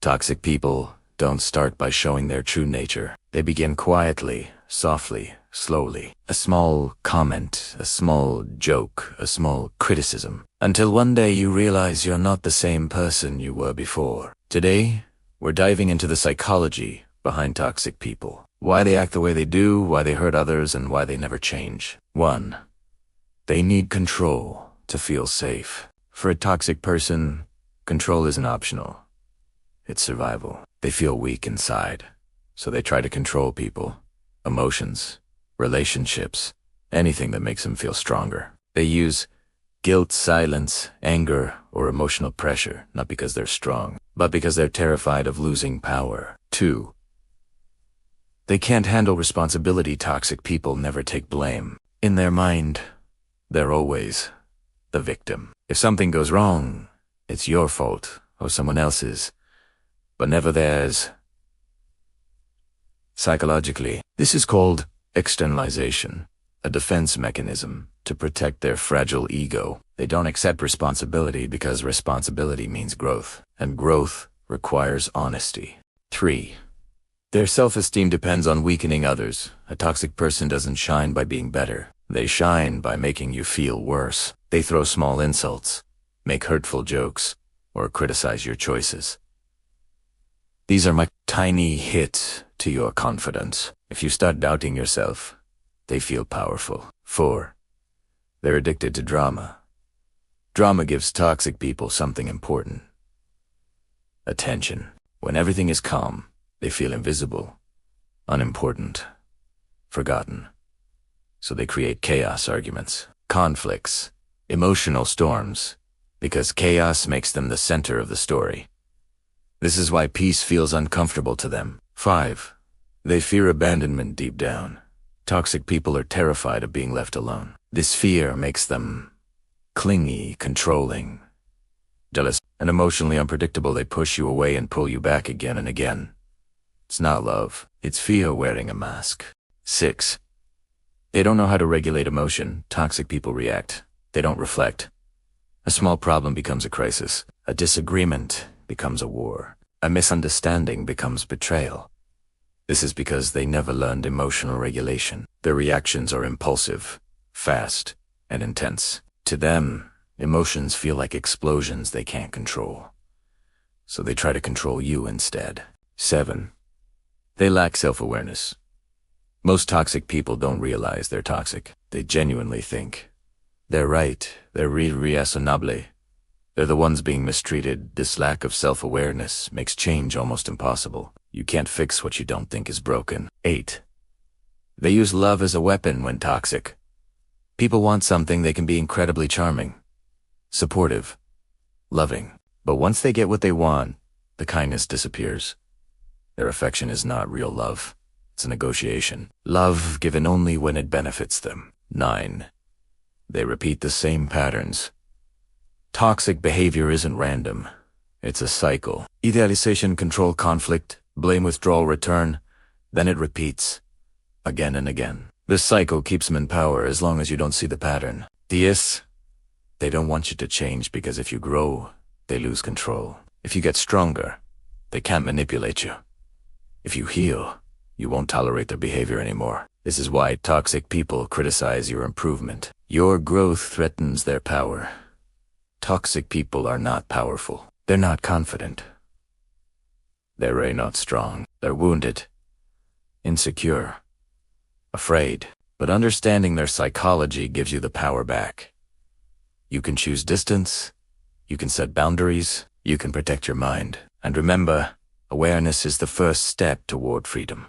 Toxic people don't start by showing their true nature. They begin quietly, softly, slowly. A small comment, a small joke, a small criticism. Until one day you realize you're not the same person you were before. Today, we're diving into the psychology behind toxic people. Why they act the way they do, why they hurt others, and why they never change. 1. They need control to feel safe. For a toxic person, control isn't optional. It's survival. They feel weak inside, so they try to control people, emotions, relationships, anything that makes them feel stronger. They use guilt, silence, anger, or emotional pressure, not because they're strong, but because they're terrified of losing power. 2. They can't handle responsibility. Toxic people never take blame. In their mind, they're always the victim. If something goes wrong, it's your fault or someone else's, but never theirs. Psychologically, this is called externalization, a defense mechanism to protect their fragile ego. They don't accept responsibility because responsibility means growth, and growth requires honesty. 3. Their self-esteem depends on weakening others. A toxic person doesn't shine by being better. They shine by making you feel worse. They throw small insults, make hurtful jokes, or criticize your choices. These are my tiny hits to your confidence. If you start doubting yourself, they feel powerful. 4. They're addicted to drama. Drama gives toxic people something important: attention. When everything is calm, they feel invisible, unimportant, forgotten. So they create chaos, arguments, conflicts, emotional storms, because chaos makes them the center of the story. This is why peace feels uncomfortable to them. 5. They fear abandonment deep down. Toxic people are terrified of being left alone. This fear makes them clingy, controlling, jealous, and emotionally unpredictable. They push you away and pull you back again and again. It's not love, it's fear wearing a mask. 6. They don't know how to regulate emotion. Toxic people react. They don't reflect. A small problem becomes a crisis. A disagreement becomes a war. A misunderstanding becomes betrayal. This is because they never learned emotional regulation. Their reactions are impulsive, fast, and intense. To them, emotions feel like explosions they can't control. So they try to control you instead. 7. They lack self-awareness. Most toxic people don't realize they're toxic. They genuinely think they're right, they're raisonnable. They're the ones being mistreated. This lack of self-awareness makes change almost impossible. You can't fix what you don't think is broken. 8. They use love as a weapon when toxic. People want something, they can be incredibly charming, supportive, loving. But once they get what they want, the kindness disappears. Their affection is not real love. It's a negotiation. Love given only when it benefits them. 9. They repeat the same patterns. Toxic behavior isn't random. It's a cycle. Idealization, control, conflict, blame, withdrawal, return. Then it repeats again and again. This cycle keeps them in power as long as you don't see the pattern. 10. They don't want you to change because if you grow, they lose control. If you get stronger, they can't manipulate you. If you heal, you won't tolerate their behavior anymore. This is why toxic people criticize your improvement. Your growth threatens their power. Toxic people are not powerful. They're not confident. They're not strong. They're wounded, insecure, afraid. But understanding their psychology gives you the power back. You can choose distance, you can set boundaries, you can protect your mind. And remember, awareness is the first step toward freedom.